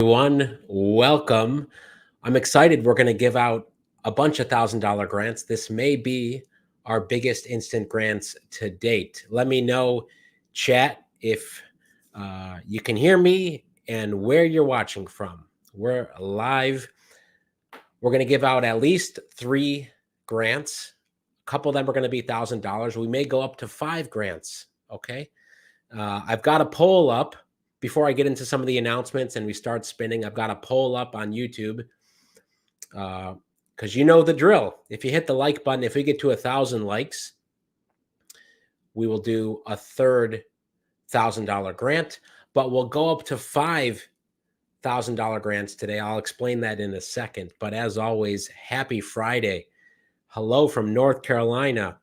Everyone, welcome. I'm excited. We're going to give out a bunch of $1,000 grants. This may be our biggest instant grants to date. Let me know, chat, if you can hear me and where you're watching from. We're live. We're going to give out at least 3 grants. A couple of them are going to be $1,000. We may go up to 5 grants. Okay. I've got a poll up before I get into some of the announcements and we start spinning. I've got a poll up on YouTube because you know the drill. If you hit the like button, if we get to 1,000 likes, we will do a third $1,000 grant, but we'll go up to $5,000 grants today. I'll explain that in a second. But as always, happy Friday. Hello from North Carolina.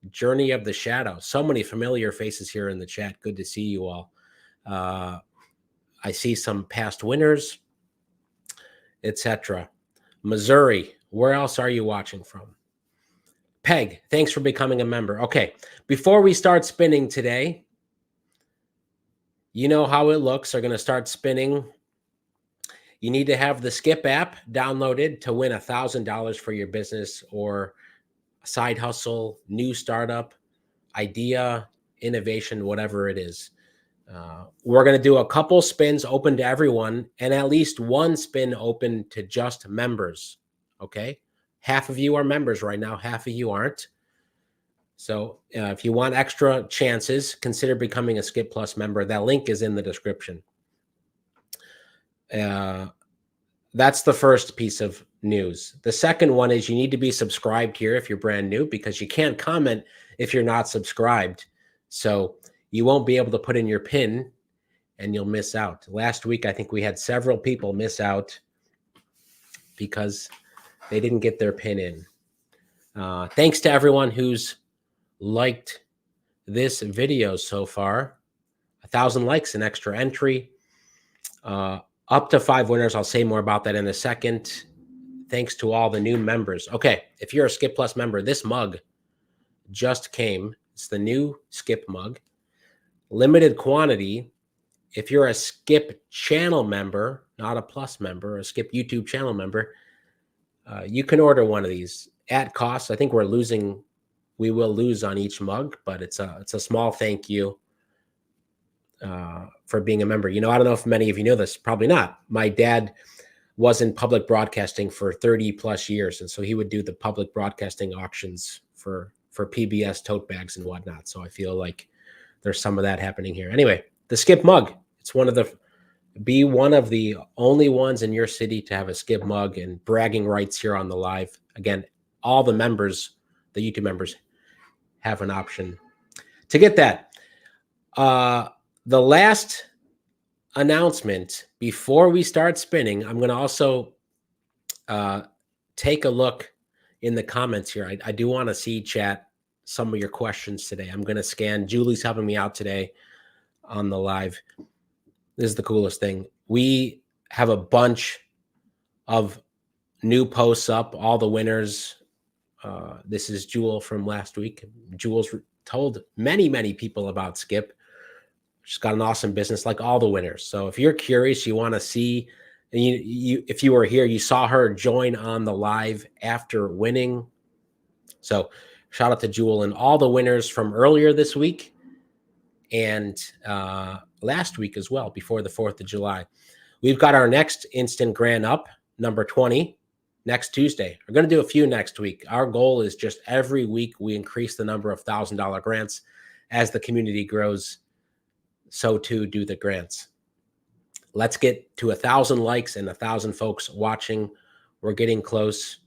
Journey of the Shadow. So many familiar faces here in the chat. Good to see you all. I see some past winners, etc. Missouri. Where else are you watching from? Peg, thanks for becoming a member. Okay, before we start spinning today, you know how it looks. They're going to start spinning. You need to have the Skip app downloaded to win $1,000 for your business or side hustle, new startup, idea, innovation, whatever it is. We're going to do a couple spins open to everyone and at least one spin open to just members. Okay. Half of you are members right now. Half of you aren't. So if you want extra chances, consider becoming a Skip Plus member. That link is in the description. That's the first piece of news. The second one is you need to be subscribed here if you're brand new, because you can't comment if you're not subscribed. So you won't be able to put in your PIN and you'll miss out. Last week, I think we had several people miss out because they didn't get their PIN in. Thanks to everyone who's liked this video so far. 1,000 likes, an extra entry. Up to 5 winners. I'll say more about that in a second. Thanks to all the new members. Okay, if you're a Skip Plus member, this mug just came. It's the new Skip mug. Limited quantity. If you're a Skip channel member, not a Plus member, a Skip YouTube channel member, you can order one of these at cost. I think we will lose on each mug, but it's a small thank you for being a member. You know, I don't know if many of you know this, probably not. My dad was in public broadcasting for 30 plus years. And so he would do the public broadcasting auctions for PBS tote bags and whatnot. So I feel like there's some of that happening here. Anyway, the Skip mug, it's one of the only ones in your city to have a Skip mug, and bragging rights here on the live. Again, all the members, the YouTube members, have an option to get that. The last announcement before we start spinning, I'm going to also take a look in the comments here. I do want to see, chat, some of your questions today. I'm going to scan. Julie's helping me out today on the live. This is the coolest thing. We have a bunch of new posts up, all the winners. This is Jewel from last week. Jewel's told many, many people about Skip. She's got an awesome business, like all the winners. So if you're curious, you want to see, and if you were here, you saw her join on the live after winning. So shout out to Jewel and all the winners from earlier this week and last week as well, before the 4th of July. We've got our next instant grant up, number 20, next Tuesday. We're going to do a few next week. Our goal is just every week we increase the number of $1,000 grants. As the community grows, so too do the grants. Let's get to 1,000 likes and 1,000 folks watching. We're getting close.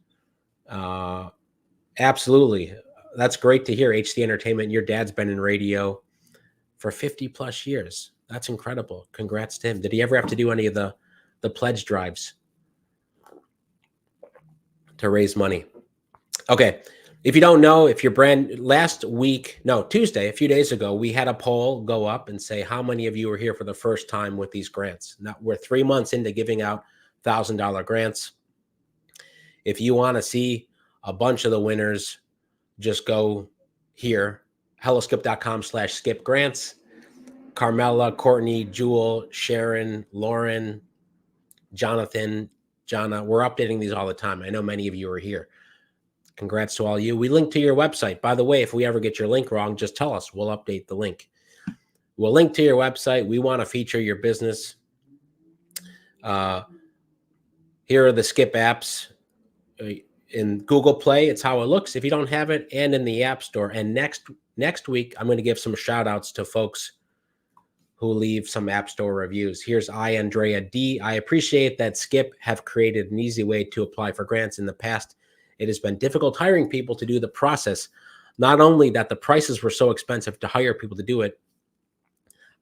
Absolutely. That's great to hear. HC Entertainment, your dad's been in radio for 50 plus years. That's incredible. Congrats to him. Did he ever have to do any of the pledge drives to raise money? Okay. If you don't know, if you're Tuesday, a few days ago, we had a poll go up and say, how many of you are here for the first time with these grants? Now, we're 3 months into giving out $1,000 grants. If you want to see a bunch of the winners, just go here, helloskip.com/skip grants. Carmela, Courtney, Jewel, Sharon, Lauren, Jonathan, Jonna, we're updating these all the time. I know many of you are here. Congrats to all you. We link to your website. By the way, if we ever get your link wrong, just tell us. We'll update the link. We'll link to your website. We want to feature your business. Here are the Skip apps. In Google Play, it's how it looks if you don't have it, and in the App Store. And next week, I'm going to give some shout outs to folks who leave some App Store reviews. Here's Andrea D. I appreciate that Skip have created an easy way to apply for grants. In the past, it has been difficult hiring people to do the process. Not only that the prices were so expensive to hire people to do it,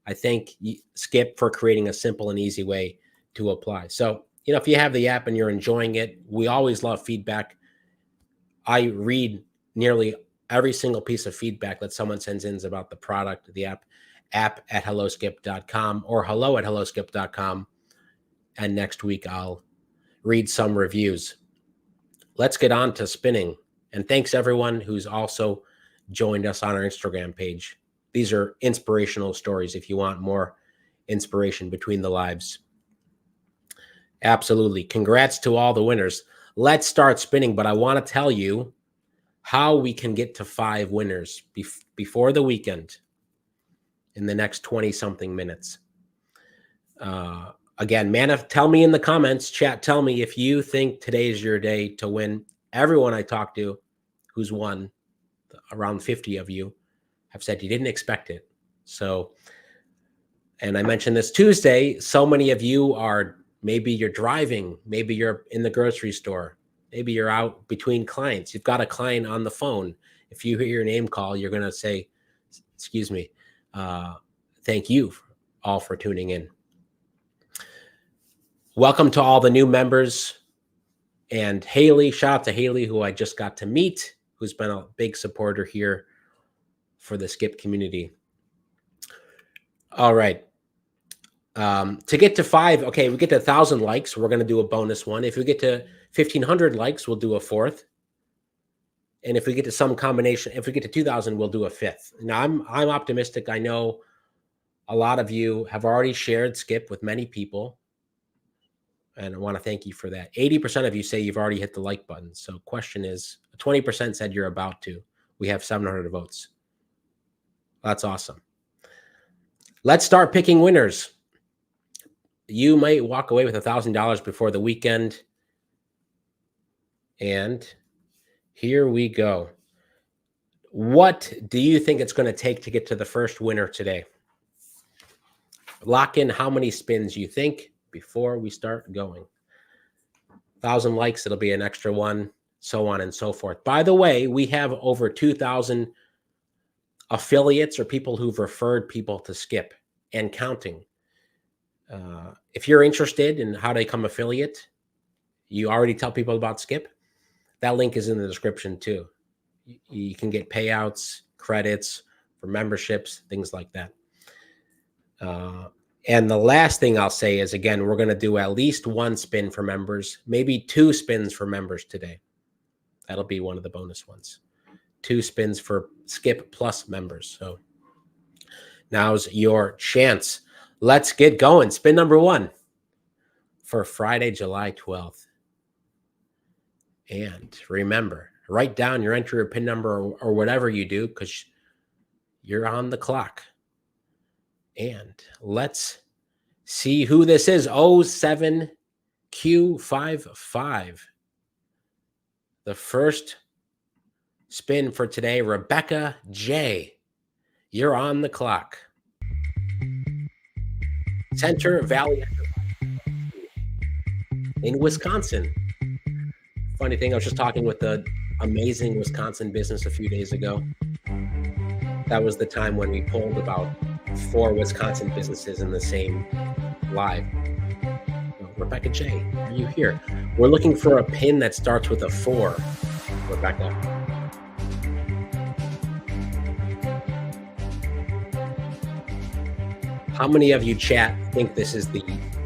I thank Skip for creating a simple and easy way to apply. So, if you have the app and you're enjoying it, we always love feedback. I read nearly every single piece of feedback that someone sends in about the product, the app at helloskip.com or hello@helloskip.com. And next week, I'll read some reviews. Let's get on to spinning. And thanks everyone who's also joined us on our Instagram page. These are inspirational stories if you want more inspiration between the lives. Absolutely. Congrats to all the winners. Let's start spinning, but I want to tell you how we can get to 5 winners before the weekend in the next 20-something minutes. Again, tell me in the comments, chat, tell me if you think today's your day to win. Everyone I talked to who's won, around 50 of you, have said you didn't expect it. So, and I mentioned this Tuesday, so many of you are, maybe you're driving, maybe you're in the grocery store, maybe you're out between clients. You've got a client on the phone. If you hear your name call, you're going to say, excuse me, thank you all for tuning in. Welcome to all the new members. And Haley, shout out to Haley, who I just got to meet, who's been a big supporter here for the Skip community. All right. To get to 5, okay, we get to 1,000 likes, we're going to do a bonus one. If we get to 1,500 likes, we'll do a 4th. And if we get to some combination, if we get to 2,000, we'll do a 5th. Now, I'm optimistic. I know a lot of you have already shared Skip with many people, and I want to thank you for that. 80% of you say you've already hit the like button. So question is, 20% said you're about to. We have 700 votes. That's awesome. Let's start picking winners. You might walk away with $1,000 before the weekend. And here we go. What do you think it's going to take to get to the first winner today? Lock in how many spins you think before we start going. 1,000 likes, it'll be an extra one, so on and so forth. By the way, we have over 2,000 affiliates or people who've referred people to Skip and counting. If you're interested in how to become affiliate, you already tell people about Skip, that link is in the description too. You can get payouts, credits for memberships, things like that. And the last thing I'll say is, again, we're going to do at least 1 spin for members, maybe 2 spins for members today. That'll be one of the bonus ones. 2 spins for Skip plus members. So now's your chance. Let's get going. Spin number 1 for Friday, July 12th. And remember, write down your entry or PIN number or whatever you do, because you're on the clock. And let's see who this is. 07Q55. The first spin for today, Rebecca J. You're on the clock. Center Valley in Wisconsin. Funny thing, I was just talking with the amazing Wisconsin business a few days ago. That was the time when we pulled about 4 Wisconsin businesses in the same live. Rebecca J, are you here? We're looking for a pin that starts with a 4, Rebecca. How many of you, chat, think this is the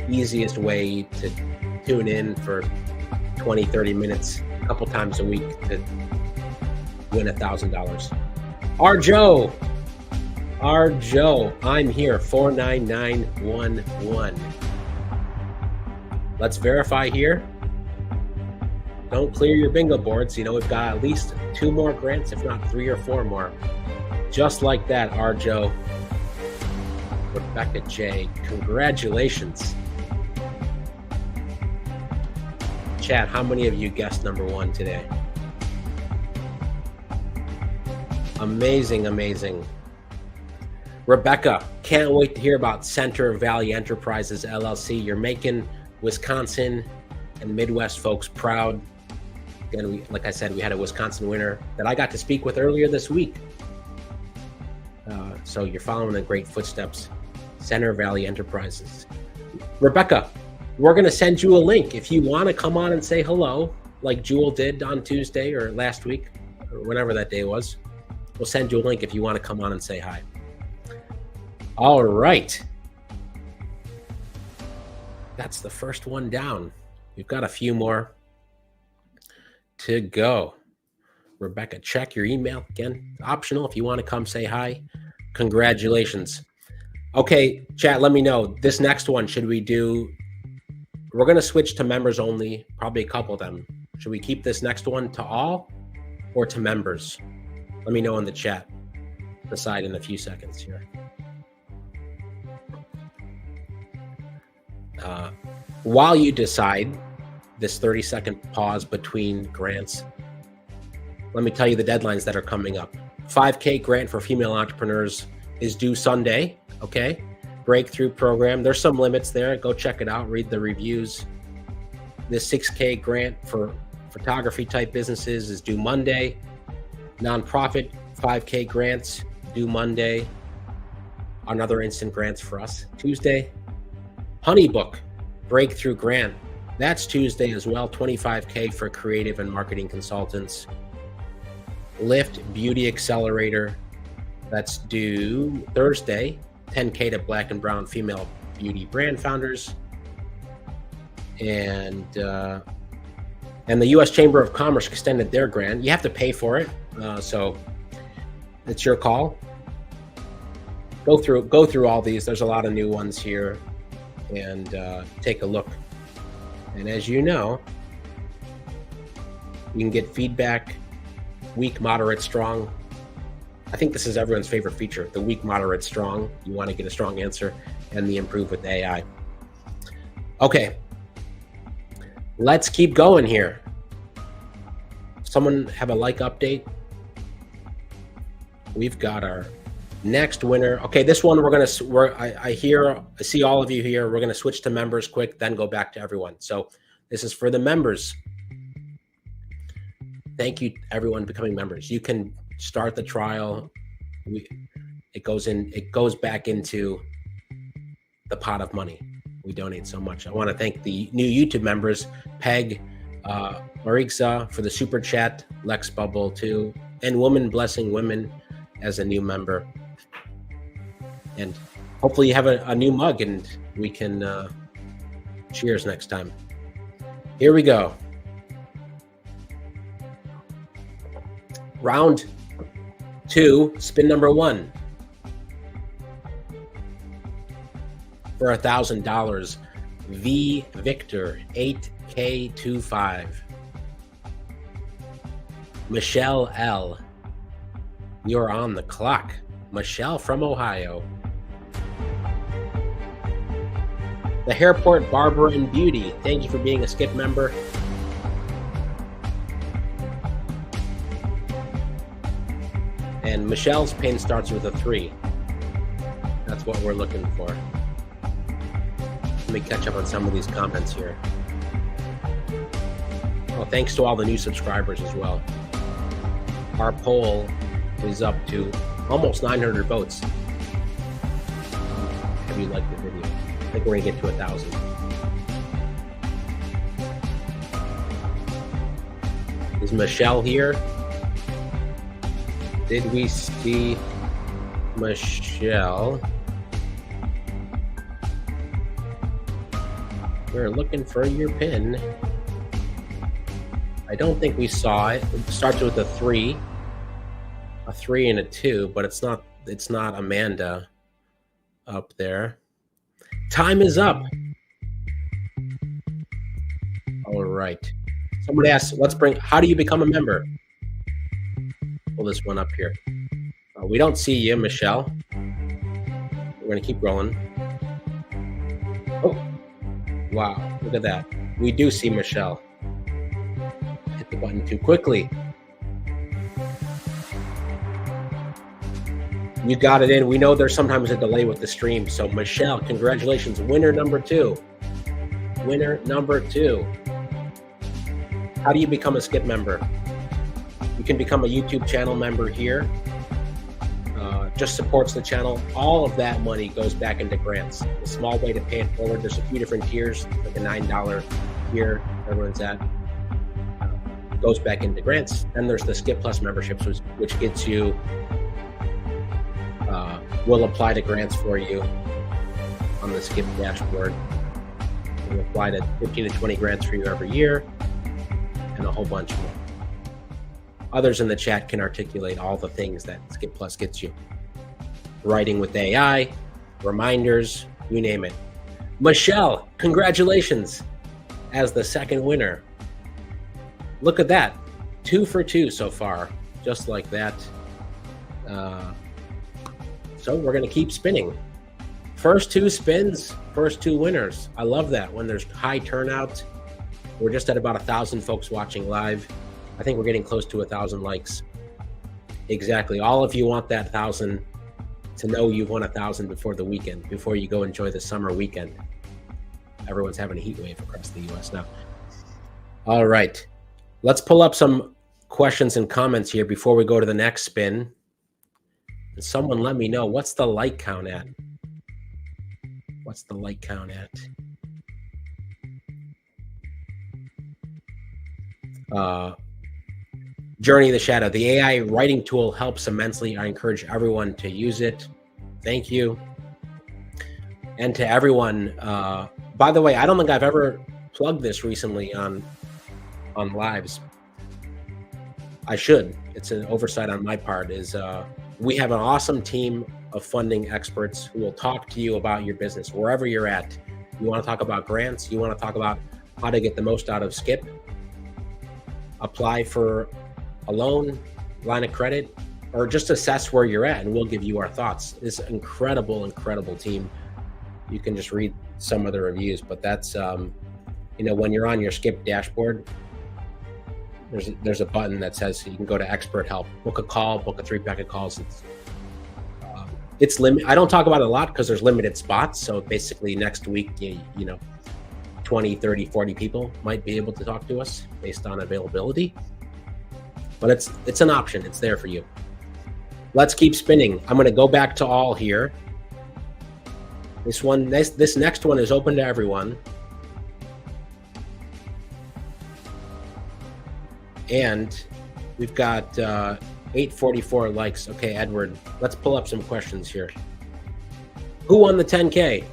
easiest way to tune in for 20, 30 minutes, a couple times a week to win $1,000? Joe, I'm here, 49911. Let's verify here. Don't clear your bingo boards. You know, we've got at least 2 more grants, if not 3 or 4 more. Just like that, Arjo. Rebecca J. Congratulations. Chat, how many of you guessed number 1 today? Amazing, amazing. Rebecca, can't wait to hear about Center Valley Enterprises, LLC. You're making Wisconsin and Midwest folks proud. Again, like I said, we had a Wisconsin winner that I got to speak with earlier this week. So you're following in great footsteps. Center Valley Enterprises. Rebecca, we're going to send you a link. If you want to come on and say hello, like Jewel did on Tuesday or last week, or whenever that day was, we'll send you a link if you want to come on and say hi. All right. That's the first one down. We've got a few more to go. Rebecca, check your email. Again, optional if you want to come say hi. Congratulations. Okay, chat, let me know. This next one, should we do... We're going to switch to members only, probably a couple of them. Should we keep this next one to all or to members? Let me know in the chat. Decide in a few seconds here. While you decide, this 30-second pause between grants, let me tell you the deadlines that are coming up. 5K grant for female entrepreneurs is due Sunday, okay? Breakthrough program. There's some limits there. Go check it out. Read the reviews. The 6K grant for photography type businesses is due Monday. Nonprofit 5K grants due Monday. Another instant grants for us Tuesday. Honeybook breakthrough grant. That's Tuesday as well. 25K for creative and marketing consultants. Lift Beauty Accelerator. That's due Thursday. 10K to Black and Brown female beauty brand founders. And the U.S. Chamber of Commerce extended their grant. You have to pay for it, so it's your call. Go through all these. There's a lot of new ones here, and take a look. And as you know, you can get feedback, weak, moderate, strong. I think this is everyone's favorite feature, the weak, moderate, strong. You want to get a strong answer, and the improve with AI. Okay, let's keep going here. Someone have a like update? We've got our next winner. Okay, this one I see all of you here. We're gonna switch to members quick, then go back to everyone. So this is for the members. Thank you everyone becoming members. You can start the trial. It goes back into the pot of money. We donate so much. I want to thank the new YouTube members, Peg, Marixa for the super chat, Lex Bubble too, and Woman Blessing Women as a new member. And hopefully you have a new mug and we can cheers next time. Here we go. Round 2, spin number 1. For $1,000, V Victor 8K25. Michelle L. You're on the clock. Michelle from Ohio. The Hairport Barber and Beauty. Thank you for being a Skip member. And Michelle's pin starts with a 3. That's what we're looking for. Let me catch up on some of these comments here. Oh, thanks to all the new subscribers as well. Our poll is up to almost 900 votes. Have you liked the video? I think we're gonna get to 1,000. Is Michelle here? Did we see Michelle? We're looking for your pin. I don't think we saw it. It starts with a 3 and a 2, but it's not Amanda up there. Time is up. All right. Somebody asked, how do you become a member? Pull this one up here. We don't see you, Michelle. We're going to keep rolling. Oh, wow. Look at that. We do see Michelle. Hit the button too quickly. You got it in. We know there's sometimes a delay with the stream. So Michelle, congratulations. Winner number 2. Winner number 2. How do you become a Skip member? You can become a YouTube channel member here. Just supports the channel. All of that money goes back into grants. A small way to pay it forward. There's a few different tiers, like a $9 tier everyone's at. Goes back into grants. Then there's the Skip Plus memberships, which gets you, will apply to grants for you on the Skip dashboard. We'll apply to 15 to 20 grants for you every year, and a whole bunch more. Others in the chat can articulate all the things that Skip Plus gets you. Writing with AI, reminders, you name it. Michelle, congratulations as the second winner. Look at that. 2 for 2 so far, just like that. So we're going to keep spinning. First 2 spins, first 2 winners. I love that when there's high turnout. We're just at about 1,000 folks watching live. I think we're getting close to 1,000 likes. Exactly. All of you want that 1,000 to know you've won 1,000 before the weekend, before you go enjoy the summer weekend. Everyone's having a heat wave across the US now. All right. Let's pull up some questions and comments here before we go to the next spin. And someone let me know, what's the like count at? What's the like count at? Journey of the Shadow. The AI writing tool helps immensely. I encourage everyone to use it. Thank you. And to everyone, by the way, I don't think I've ever plugged this recently on lives. I should. It's an oversight on my part. We have an awesome team of funding experts who will talk to you about your business wherever you're at. You want to talk about grants, you want to talk about how to get the most out of Skip, apply for a loan, line of credit, or just assess where you're at, and we'll give you our thoughts. This incredible team. You can just read some of the reviews, but that's when you're on your Skip dashboard, there's a button that says you can go to expert help, book a call, book a 3-pack of calls. It's I don't talk about it a lot because there's limited spots. So basically next week, 20, 30, 40 people might be able to talk to us based on availability. But it's an option. It's there for you. Let's keep spinning. I'm going to go back to all here. This next one is open to everyone. And we've got 844 likes. Okay, Edward, let's pull up some questions here. Who won the 10K?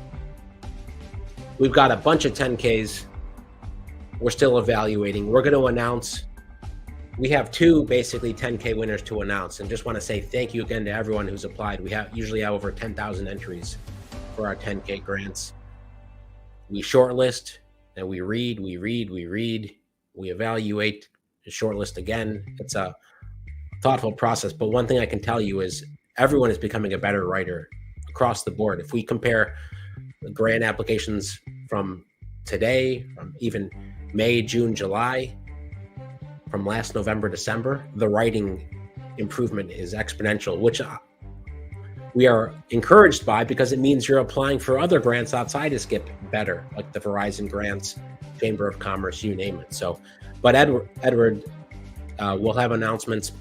We've got a bunch of 10Ks. We're still evaluating. We're going to announce. We have 2 basically 10K winners to announce, and just want to say thank you again to everyone who's applied. We usually have over 10,000 entries for our 10K grants. We shortlist, and we read, we evaluate, and shortlist again. It's a thoughtful process, but one thing I can tell you is everyone is becoming a better writer across the board. If we compare the grant applications from today, from even May, June, July, from last November, December, the writing improvement is exponential, which we are encouraged by because it means you're applying for other grants outside of Skip better, like the Verizon grants, Chamber of Commerce, you name it. So, but Edward, we'll have announcements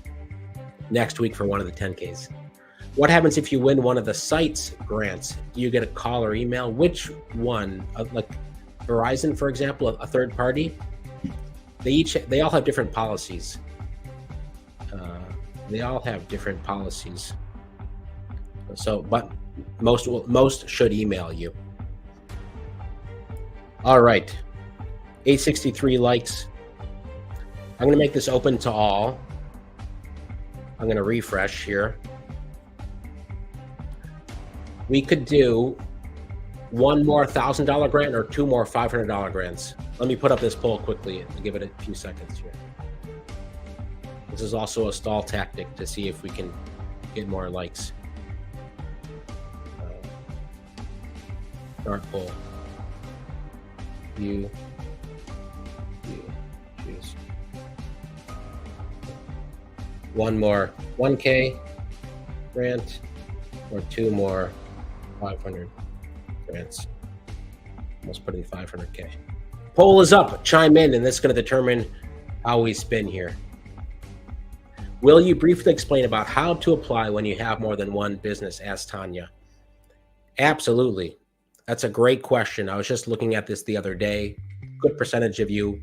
next week for one of the 10Ks. What happens if you win one of the site's grants? Do you get a call or email? Which one? Like Verizon, for example, a third party? They all have different policies. So, but most should email you. All right, 863 likes. I'm going to make this open to all. I'm going to refresh here. We could do One more $1,000 grant or two more $500 grants? Let me put up this poll quickly and give it a few seconds here. This is also a stall tactic to see if we can get more likes. Start poll. You choose. One more 1K grant or two more 500 grants. Let's put in 500K. Poll is up. Chime in, and this is going to determine how we spin here. Will you briefly explain about how to apply when you have more than one business? Asked Tanya. Absolutely. That's a great question. I was just looking at this the other day. Good percentage of you,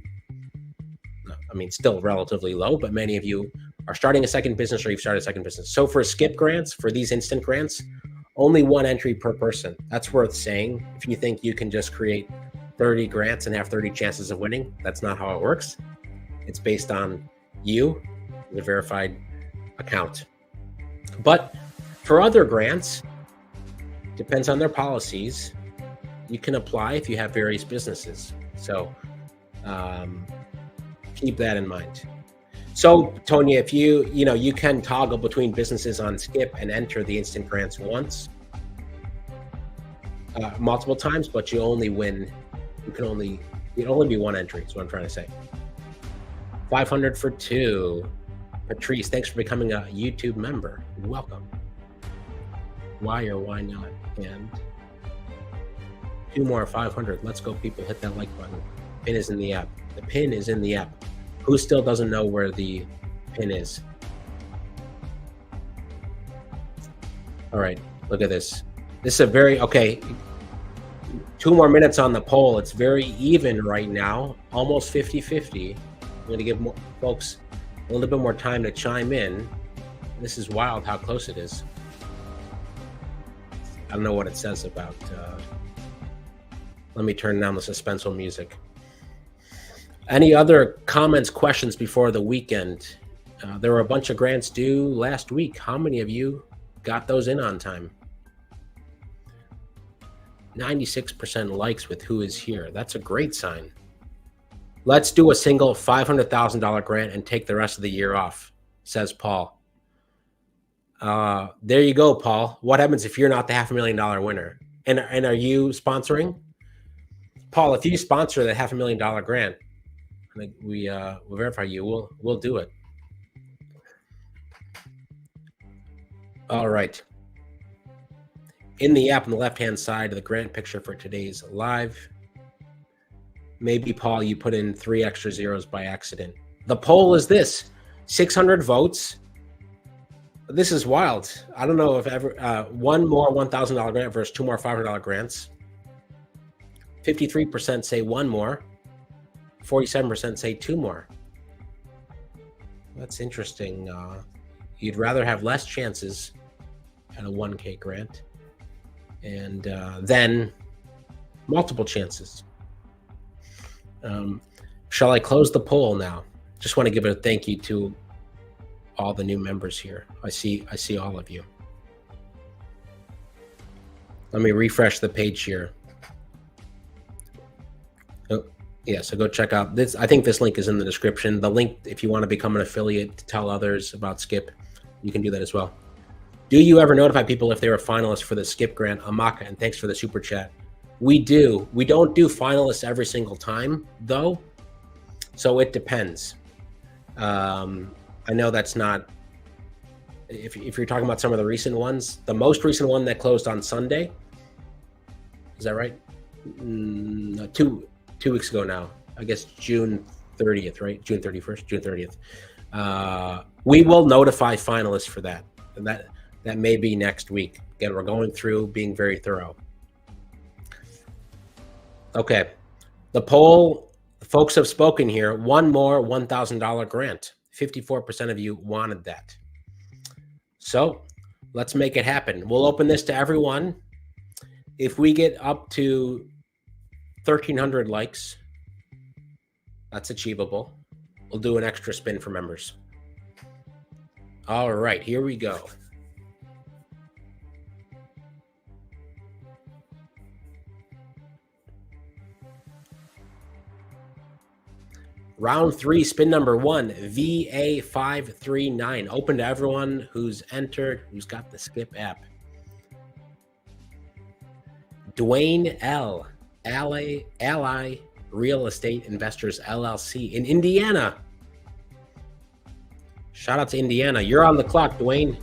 I mean, still relatively low, but many of you are starting a second business or you've started a second business. So for skip grants, for these instant grants, only one entry per person. That's worth saying. If you think you can just create 30 grants and have 30 chances of winning, that's not how it works. It's based on you, the verified account. But for other grants, depends on their policies. You can apply if you have various businesses. So keep that in mind. So Tonya, if you can toggle between businesses on Skip and enter the instant grants once, multiple times, but you only win. It'd only be one entry. Is what I'm trying to say. 500 for two. Patrice, thanks for becoming a YouTube member. Welcome. Why or why not? And two more 500. Let's go, people. Hit that like button. Pin is in the app. The pin is in the app. Who still doesn't know where the pin is? All right, look at this. This is okay. 2 more minutes on the poll. It's very even right now, almost 50-50. I'm going to give more folks a little bit more time to chime in. This is wild how close it is. I don't know what it says about. Let me turn down the suspenseful music. Any other comments, questions before the weekend? There were a bunch of grants due last week. How many of you got those in on time? 96% likes with who is here. That's a great sign. Let's do a single $500,000 grant and take the rest of the year off, says Paul. There you go, Paul. What happens if you're not the $500,000 winner? And are you sponsoring? Paul, if you sponsor the $500,000 grant, I think we'll verify you. We'll do it. All right. In the app on the left-hand side of the grant picture for today's live, maybe, Paul, you put in 3 extra zeros by accident. The poll is this: 600 votes. This is wild. I don't know if ever one more $1,000 grant versus 2 more $500 grants. 53% say 1 more. 47% say 2 more. That's interesting. You'd rather have less chances at a 1K grant and then multiple chances. Shall I close the poll now? Just want to give a thank you to all the new members here. I see all of you. Let me refresh the page here. Oh, yeah, so go check out this. I think this link is in the description. The link, if you want to become an affiliate to tell others about Skip, you can do that as well. Do you ever notify people if they were finalists for the Skip grant? Amaka, and thanks for the super chat. We do. We don't do finalists every single time, though. So it depends. I know that's not, if you're talking about some of the recent ones, the most recent one that closed on Sunday, is that right? Two weeks ago now, I guess June 30th, right? June 31st, June 30th. We will notify finalists for that. And that may be next week. Again, we're going through being very thorough. Okay. The poll, folks have spoken here. 1 more $1,000 grant. 54% of you wanted that. So let's make it happen. We'll open this to everyone. If we get up to 1,300 likes, that's achievable. We'll do an extra spin for members. All right, here we go. Round 3, spin number 1, VA539. Open to everyone who's entered, who's got the Skip app. Dwayne L. Ally Real Estate Investors LLC in Indiana. Shout out to Indiana. You're on the clock, Dwayne.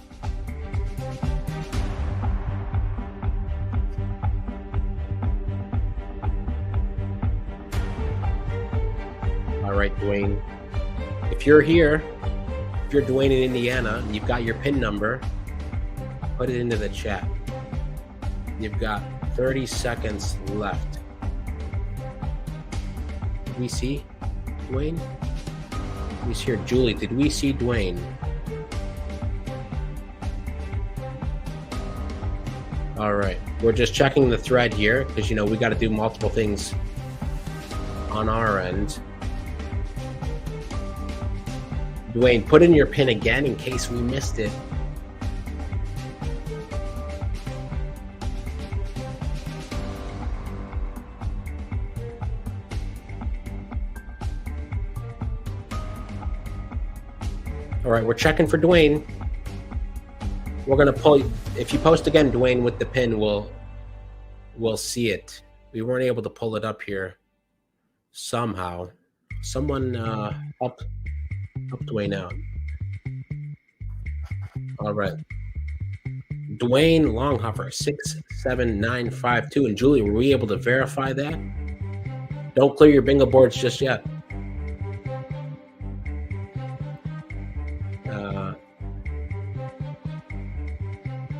All right, Dwayne. If you're here, if you're Dwayne in Indiana, and you've got your PIN number, put it into the chat. You've got 30 seconds left. Did we see Dwayne? He's here. Julie, did we see Dwayne? All right. We're just checking the thread here because, you know, we got to do multiple things on our end. Dwayne, put in your PIN again in case we missed it. All right, we're checking for Dwayne. We're gonna pull. If you post again, Dwayne, with the PIN, we'll see it. We weren't able to pull it up here somehow. Someone help Dwayne out. All right, Dwayne Longhofer 67952. And Julie, were we able to verify that? Don't clear your bingo boards just yet.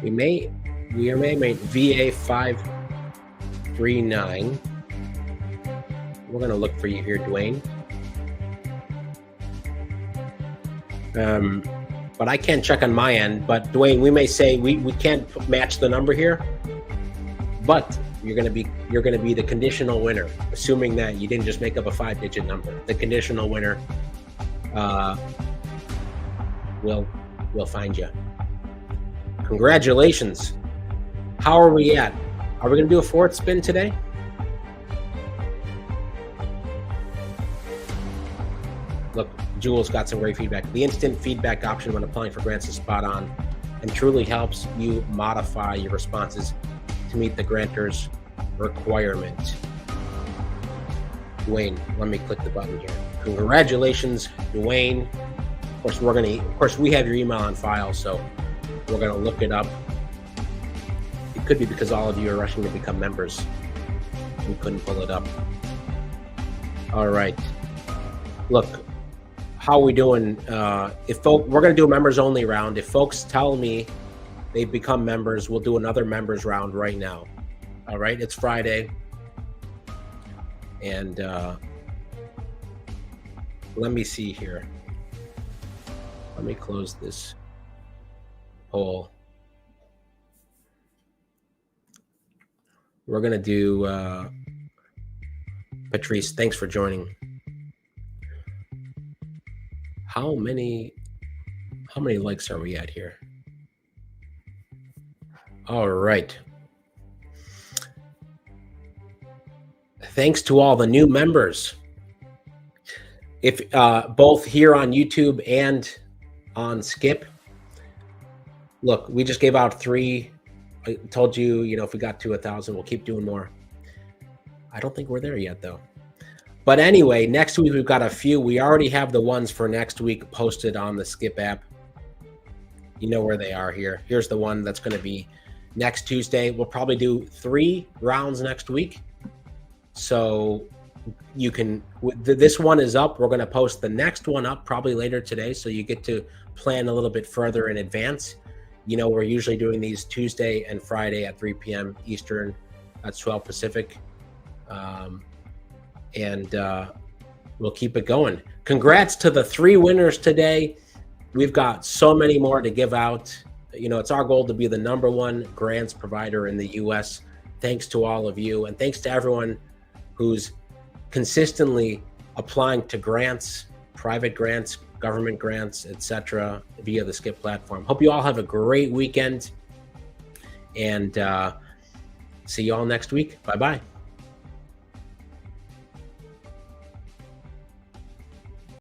We may make VA539. We're gonna look for you here, Dwayne. But I can't check on my end. But Dwayne, we may say we can't match the number here, but you're gonna be the conditional winner, assuming that you didn't just make up a 5-digit number. The conditional winner will find you. Congratulations. How are we at? Are we going to do a fourth spin today? Look, Jules got some great feedback. The instant feedback option when applying for grants is spot on and truly helps you modify your responses to meet the grantor's requirement. Dwayne, let me click the button here. Congratulations, Dwayne. Of course, we have your email on file, so we're going to look it up. It could be because all of you are rushing to become members. We couldn't pull it up. All right. Look, how are we doing? We're going to do a members only round. If folks tell me they've become members, we'll do another members round right now. All right. It's Friday. And let me see here. Let me close this poll. We're going to do Patrice, thanks for joining. How many likes are we at here? All right. Thanks to all the new members. If both here on YouTube and on Skip. Look, we just gave out 3. I told you, if we got to 1,000, we'll keep doing more. I don't think we're there yet, though. But anyway, next week we've got a few. We already have the ones for next week posted on the Skip app. You know where they are here. Here's the one that's going to be next Tuesday. We'll probably do 3 rounds next week. So you can, this one is up. We're going to post the next one up probably later today. So you get to plan a little bit further in advance. We're usually doing these Tuesday and Friday at 3 p.m. Eastern. That's 12 Pacific. And we'll keep it going. Congrats to the 3 winners today. We've got so many more to give out. It's our goal to be the #1 grants provider in the U.S. Thanks to all of you. And thanks to everyone who's consistently applying to grants, private grants, government grants, etc., via the Skip platform. Hope you all have a great weekend, and see you all next week. Bye-bye.